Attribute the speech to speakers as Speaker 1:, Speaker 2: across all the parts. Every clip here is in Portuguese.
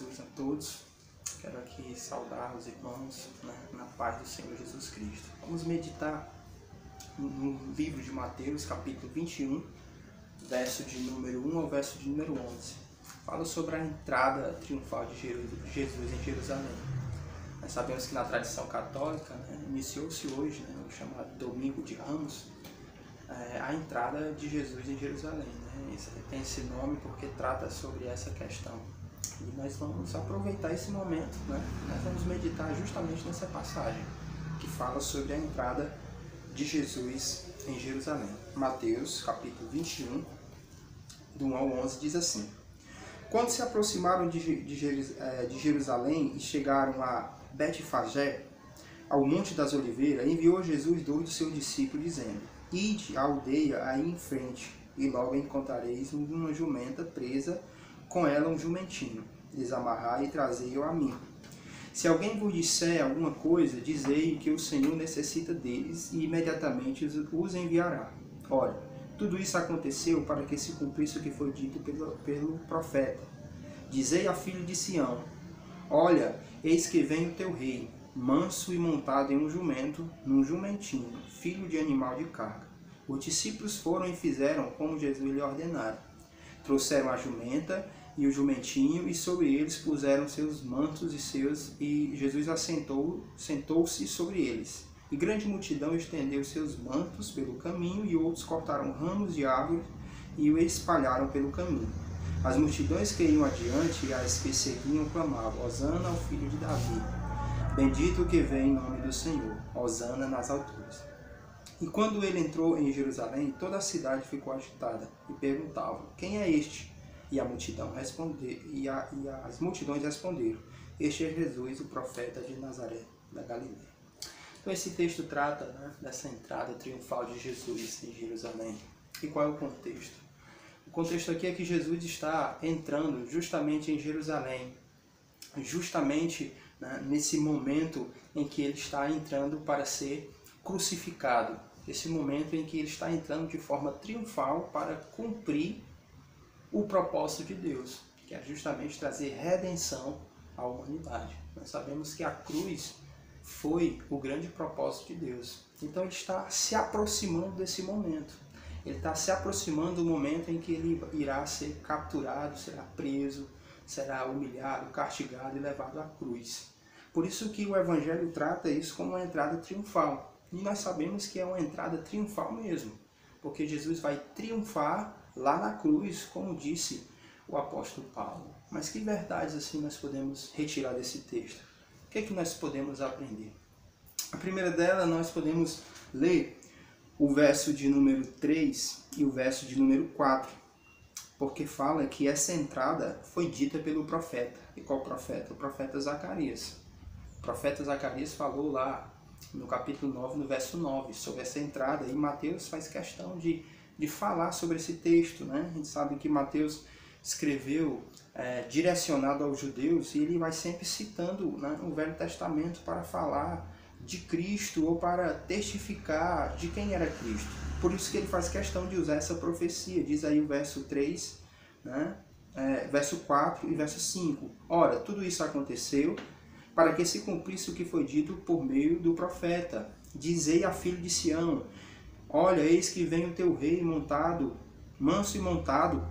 Speaker 1: Jesus a todos. Quero aqui saudar os irmãos na paz do Senhor Jesus Cristo. Vamos meditar no livro de Mateus, capítulo 21, verso de número 1 ao verso de número 11. Fala sobre a entrada triunfal de Jesus em Jerusalém. Nós sabemos que na tradição católica, iniciou-se hoje, o chamado Domingo de Ramos, a entrada de Jesus em Jerusalém. Tem esse nome porque trata sobre essa questão. E nós vamos aproveitar esse momento, nós vamos meditar justamente nessa passagem que fala sobre a entrada de Jesus em Jerusalém. Mateus, capítulo 21, do 1 ao 11, diz assim: Quando se aproximaram de Jerusalém e chegaram a Betfagé, ao Monte das Oliveiras, enviou Jesus 2 dos seus discípulos, dizendo: Ide à aldeia aí em frente, e logo encontrareis uma jumenta presa, com ela um jumentinho. Desamarrai e trazei-o a mim. Se alguém vos disser alguma coisa, dizei que o Senhor necessita deles, e imediatamente os enviará. Ora, tudo isso aconteceu para que se cumprisse o que foi dito pelo profeta. Dizei a filho de Sião: Olha, eis que vem o teu rei, manso e montado em um jumento, num jumentinho, filho de animal de carga. Os discípulos foram e fizeram como Jesus lhe ordenara. Trouxeram a jumenta e o jumentinho, e sobre eles puseram seus mantos e Jesus sentou-se sobre eles. E grande multidão estendeu seus mantos pelo caminho, e outros cortaram ramos de árvore e o espalharam pelo caminho. As multidões que iam adiante e as que seguiam clamavam: Hosana ao filho de Davi. Bendito o que vem em nome do Senhor. Hosana nas alturas. E quando ele entrou em Jerusalém, toda a cidade ficou agitada e perguntavam: Quem é este? E as multidões responderam: Este é Jesus, o profeta de Nazaré, da Galileia. Então esse texto trata dessa entrada triunfal de Jesus em Jerusalém. E qual é o contexto? O contexto aqui é que Jesus está entrando justamente em Jerusalém, justamente nesse momento em que ele está entrando para ser crucificado, esse momento em que ele está entrando de forma triunfal para cumprir o propósito de Deus, que é justamente trazer redenção à humanidade. Nós sabemos que a cruz foi o grande propósito de Deus. Então ele está se aproximando desse momento. Ele está se aproximando do momento em que ele irá ser capturado, será preso, será humilhado, castigado e levado à cruz. Por isso que o Evangelho trata isso como uma entrada triunfal. E nós sabemos que é uma entrada triunfal mesmo, porque Jesus vai triunfar lá na cruz, como disse o apóstolo Paulo. Mas que verdades assim nós podemos retirar desse texto? O que é que nós podemos aprender? A primeira dela, nós podemos ler o verso de número 3 e o verso de número 4, porque fala que essa entrada foi dita pelo profeta. E qual profeta? O profeta Zacarias. O profeta Zacarias falou lá no capítulo 9, no verso 9, sobre essa entrada, e Mateus faz questão de falar sobre esse texto. A gente sabe que Mateus escreveu direcionado aos judeus, e ele vai sempre citando o Velho Testamento para falar de Cristo ou para testificar de quem era Cristo. Por isso que ele faz questão de usar essa profecia. Diz aí o verso 3, verso 4 e verso 5. Ora, tudo isso aconteceu para que se cumprisse o que foi dito por meio do profeta. Dizei a filho de Sião: Olha, eis que vem o teu rei montado, manso e montado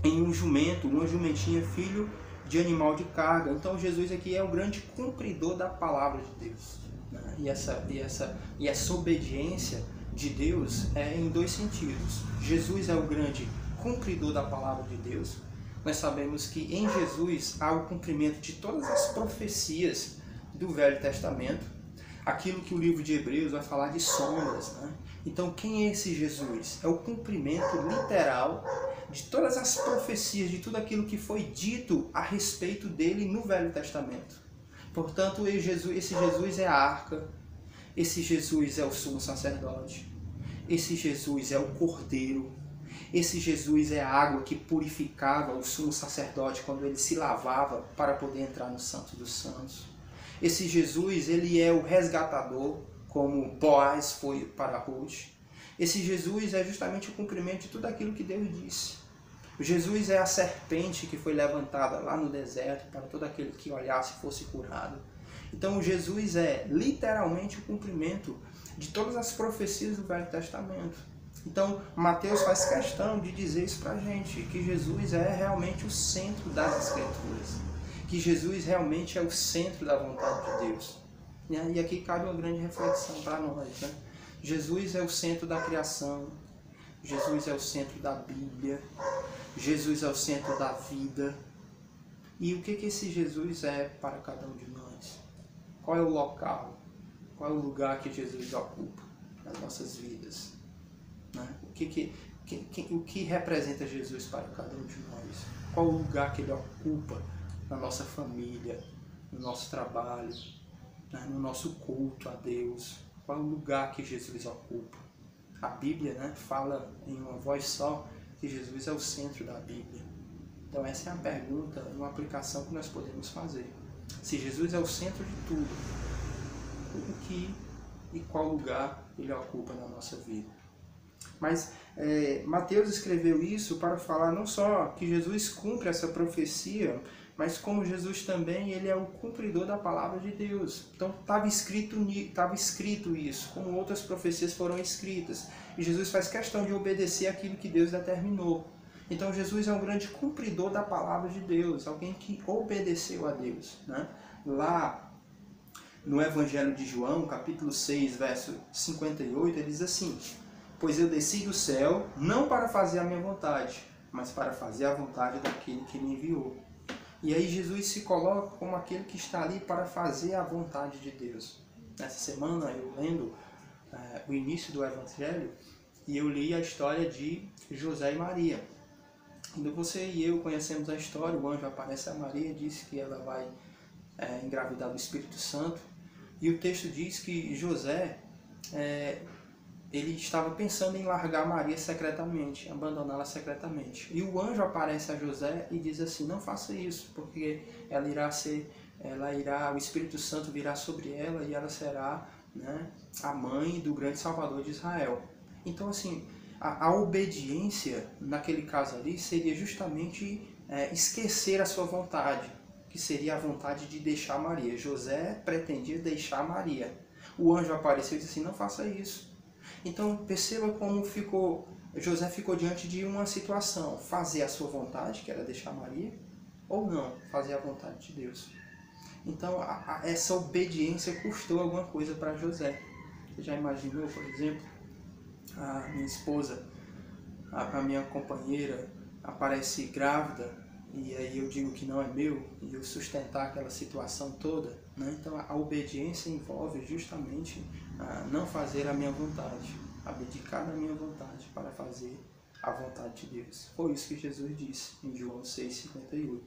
Speaker 1: em um jumento, uma jumentinha, filho de animal de carga. Então Jesus aqui é o grande cumpridor da palavra de Deus. E essa obediência de Deus é em dois sentidos. Jesus é o grande cumpridor da palavra de Deus. Nós sabemos que em Jesus há o cumprimento de todas as profecias do Velho Testamento. Aquilo que o livro de Hebreus vai falar de sombras. Então quem é esse Jesus? É o cumprimento literal de todas as profecias, de tudo aquilo que foi dito a respeito dele no Velho Testamento. Portanto, esse Jesus é a arca, esse Jesus é o sumo sacerdote, esse Jesus é o cordeiro, esse Jesus é a água que purificava o sumo sacerdote quando ele se lavava para poder entrar no Santo dos Santos. Esse Jesus, ele é o resgatador, como Boaz foi para Ruth. Esse Jesus é justamente o cumprimento de tudo aquilo que Deus disse. Jesus é a serpente que foi levantada lá no deserto para todo aquele que olhasse fosse curado. Então Jesus é literalmente o cumprimento de todas as profecias do Velho Testamento. Então Mateus faz questão de dizer isso para a gente, que Jesus é realmente o centro das Escrituras, que Jesus realmente é o centro da vontade de Deus. E aqui cabe uma grande reflexão para nós, né? Jesus é o centro da criação, Jesus é o centro da Bíblia, Jesus é o centro da vida. E o que esse Jesus é para cada um de nós? Qual é o local? Qual é o lugar que Jesus ocupa nas nossas vidas? Né? O que representa Jesus para cada um de nós? Qual o lugar que Ele ocupa na nossa família, no nosso trabalho, né? No nosso culto a Deus? Qual é o lugar que Jesus ocupa? A Bíblia, né, fala em uma voz só que Jesus é o centro da Bíblia. Então essa é a pergunta, uma aplicação que nós podemos fazer. Se Jesus é o centro de tudo, o que e qual lugar Ele ocupa na nossa vida? Mas Mateus escreveu isso para falar não só que Jesus cumpre essa profecia, mas como Jesus também ele é o cumpridor da palavra de Deus. Então estava escrito isso, como outras profecias foram escritas. E Jesus faz questão de obedecer aquilo que Deus determinou. Então Jesus é um grande cumpridor da palavra de Deus, alguém que obedeceu a Deus, né? Lá no Evangelho de João, capítulo 6, verso 58, ele diz assim: pois eu desci do céu não para fazer a minha vontade, mas para fazer a vontade daquele que me enviou. E aí Jesus se coloca como aquele que está ali para fazer a vontade de Deus. Essa semana eu lendo o início do Evangelho e eu li a história de José e Maria. Então você e eu conhecemos a história, o anjo aparece a Maria, diz que ela vai engravidar do Espírito Santo. E o texto diz que José ele estava pensando em largar Maria secretamente, abandoná-la secretamente. E o anjo aparece a José e diz assim: não faça isso, porque o Espírito Santo virá sobre ela e ela será, né, a mãe do grande Salvador de Israel. Então, assim, a obediência naquele caso ali seria justamente esquecer a sua vontade, que seria a vontade de deixar Maria. José pretendia deixar Maria. O anjo apareceu e disse assim: não faça isso. Então perceba como José ficou diante de uma situação: fazer a sua vontade, que era deixar Maria, ou não, fazer a vontade de Deus. Então essa obediência custou alguma coisa para José. Você já imaginou, por exemplo, a minha esposa, a minha companheira aparece grávida e aí eu digo que não é meu e eu sustentar aquela situação toda, né? Então a obediência envolve justamente não fazer a minha vontade, abdicar da minha vontade para fazer a vontade de Deus. Foi isso que Jesus disse em João 6,58.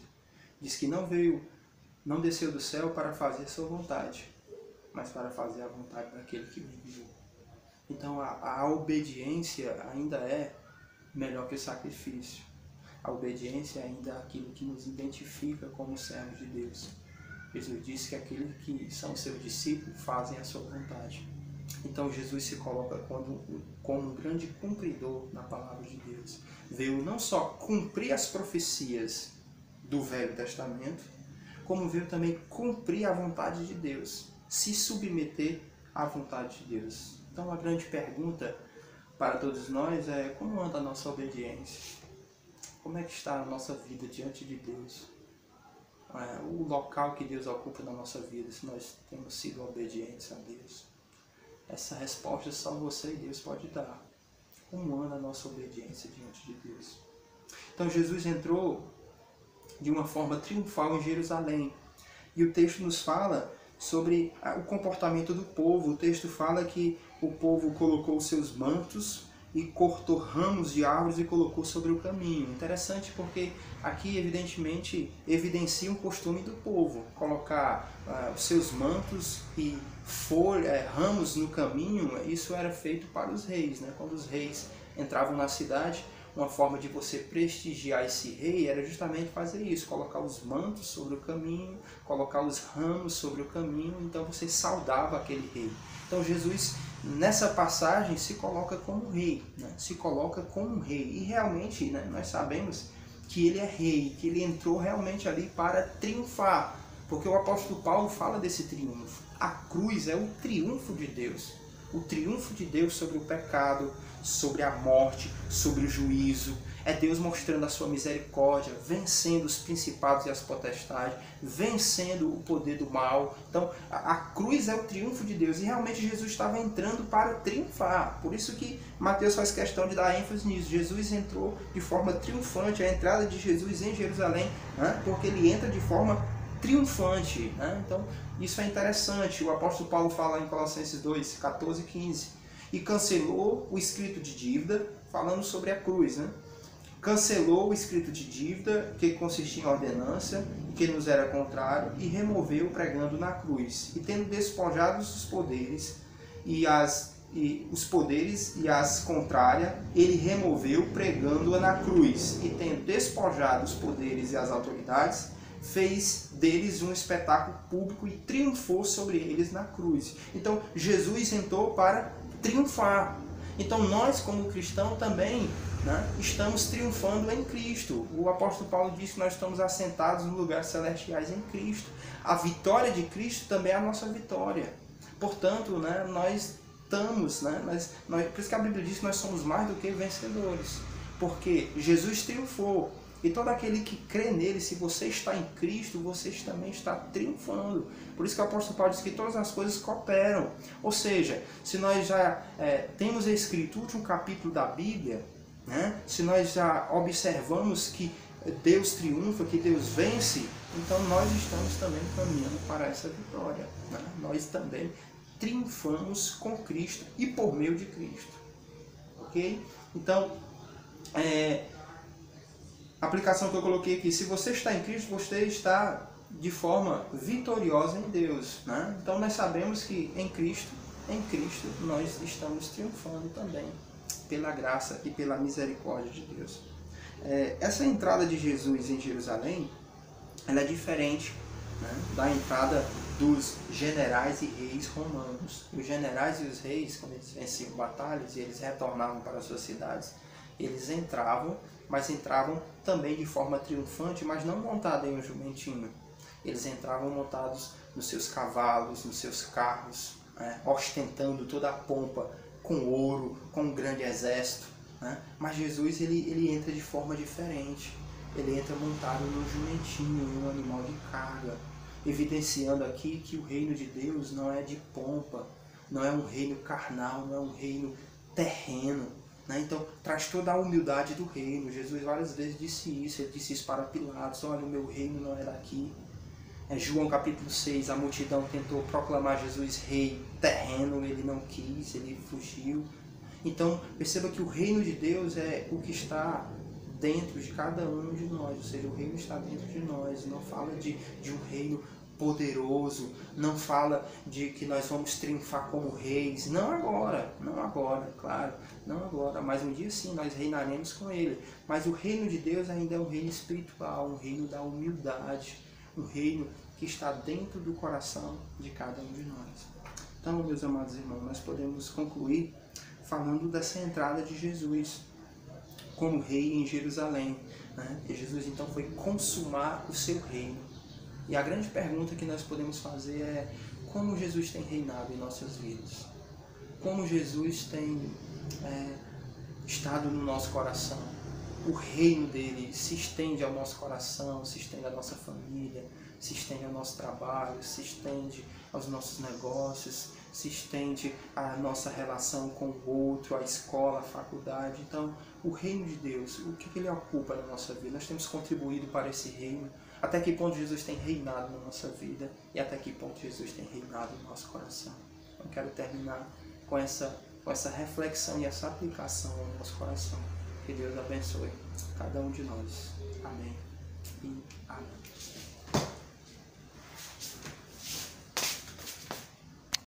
Speaker 1: Diz que não desceu do céu para fazer a sua vontade, mas para fazer a vontade daquele que me enviou. Então a obediência ainda é melhor que o sacrifício. A obediência ainda é aquilo que nos identifica como servos de Deus. Jesus disse que aqueles que são seus discípulos fazem a sua vontade. Então Jesus se coloca como um grande cumpridor da palavra de Deus. Veio não só cumprir as profecias do Velho Testamento, como veio também cumprir a vontade de Deus, se submeter à vontade de Deus. Então a grande pergunta para todos nós é: como anda a nossa obediência? Como é que está a nossa vida diante de Deus? O local que Deus ocupa na nossa vida, se nós temos sido obedientes a Deus? Essa resposta só você e Deus pode dar. Como anda a nossa obediência diante de Deus? Então Jesus entrou de uma forma triunfal em Jerusalém. E o texto nos fala sobre o comportamento do povo. O texto fala que o povo colocou os seus mantos e cortou ramos de árvores e colocou sobre o caminho. Interessante porque aqui evidentemente evidencia um costume do povo, colocar os seus mantos e ramos no caminho. Isso era feito para os reis, né? Quando os reis entravam na cidade, uma forma de você prestigiar esse rei era justamente fazer isso, colocar os mantos sobre o caminho, colocar os ramos sobre o caminho, então você saudava aquele rei. Então Jesus, nessa passagem, se coloca como rei, né? Se coloca como um rei. E realmente, né, nós sabemos que ele é rei, que ele entrou realmente ali para triunfar. Porque o apóstolo Paulo fala desse triunfo. A cruz é o triunfo de Deus. O triunfo de Deus sobre o pecado, sobre a morte, sobre o juízo. É Deus mostrando a sua misericórdia, vencendo os principados e as potestades, vencendo o poder do mal. Então, a cruz é o triunfo de Deus. E realmente Jesus estava entrando para triunfar. Por isso que Mateus faz questão de dar ênfase nisso. Jesus entrou de forma triunfante. A entrada de Jesus em Jerusalém, né? Porque ele entra de forma triunfante, né? Então, isso é interessante. O apóstolo Paulo fala em Colossenses 2, 14 e 15. E cancelou o escrito de dívida, falando sobre a cruz, né? Cancelou o escrito de dívida, que consistia em ordenança, que nos era contrário, e removeu pregando na cruz. E tendo despojado os poderes e as contrárias, ele removeu pregando-a na cruz. E tendo despojado os poderes e as autoridades, fez deles um espetáculo público e triunfou sobre eles na cruz. Então, Jesus entrou para triunfar. Então, nós, como cristãos, também, né, estamos triunfando em Cristo. O apóstolo Paulo diz que nós estamos assentados nos lugares celestiais em Cristo. A vitória de Cristo também é a nossa vitória. Portanto, né, nós estamos, por isso que a Bíblia diz que nós somos mais do que vencedores. Porque Jesus triunfou. E todo aquele que crê nele, se você está em Cristo, você também está triunfando. Por isso que o apóstolo Paulo diz que todas as coisas cooperam. Ou seja, se nós já temos escrito o último capítulo da Bíblia, né? Se nós já observamos que Deus triunfa, que Deus vence, então nós estamos também caminhando para essa vitória, né? Nós também triunfamos com Cristo e por meio de Cristo. Ok? Então, a aplicação que eu coloquei aqui, se você está em Cristo, você está de forma vitoriosa em Deus, né? Então nós sabemos que em Cristo nós estamos triunfando também, pela graça e pela misericórdia de Deus. Essa entrada de Jesus em Jerusalém, ela é diferente, né, da entrada dos generais e reis romanos. Os generais e os reis, quando eles venciam batalhas e eles retornavam para suas cidades, eles entravam, mas entravam também de forma triunfante, mas não montados em um jumentinho. Eles entravam montados nos seus cavalos, nos seus carros, né, ostentando toda a pompa, com ouro, com um grande exército, né? Mas Jesus ele entra de forma diferente. Ele entra montado num jumentinho, em um animal de carga, evidenciando aqui que o reino de Deus não é de pompa, não é um reino carnal, não é um reino terreno, né? Então traz toda a humildade do reino. Jesus várias vezes disse isso, ele disse isso para Pilatos: olha, o meu reino não é daqui. João capítulo 6, a multidão tentou proclamar Jesus rei terreno, ele não quis, ele fugiu. Então perceba que o reino de Deus é o que está dentro de cada um de nós, ou seja, o reino está dentro de nós. Não fala de um reino poderoso, não fala de que nós vamos triunfar como reis, não agora, claro, não agora, mas um dia sim nós reinaremos com ele. Mas o reino de Deus ainda é um reino espiritual, um reino da humildade, um reino que está dentro do coração de cada um de nós. Então, meus amados irmãos, nós podemos concluir falando dessa entrada de Jesus como rei em Jerusalém, né? E Jesus então foi consumar o seu reino. E a grande pergunta que nós podemos fazer é: como Jesus tem reinado em nossas vidas? Como Jesus tem estado no nosso coração? O reino dele se estende ao nosso coração, se estende à nossa família, se estende ao nosso trabalho, se estende aos nossos negócios, se estende à nossa relação com o outro, à escola, à faculdade. Então, o reino de Deus, o que ele ocupa na nossa vida? Nós temos contribuído para esse reino? Até que ponto Jesus tem reinado na nossa vida? E até que ponto Jesus tem reinado no nosso coração? Eu quero terminar com essa reflexão e essa aplicação ao nosso coração. Que Deus abençoe cada um de nós. Amém e amém.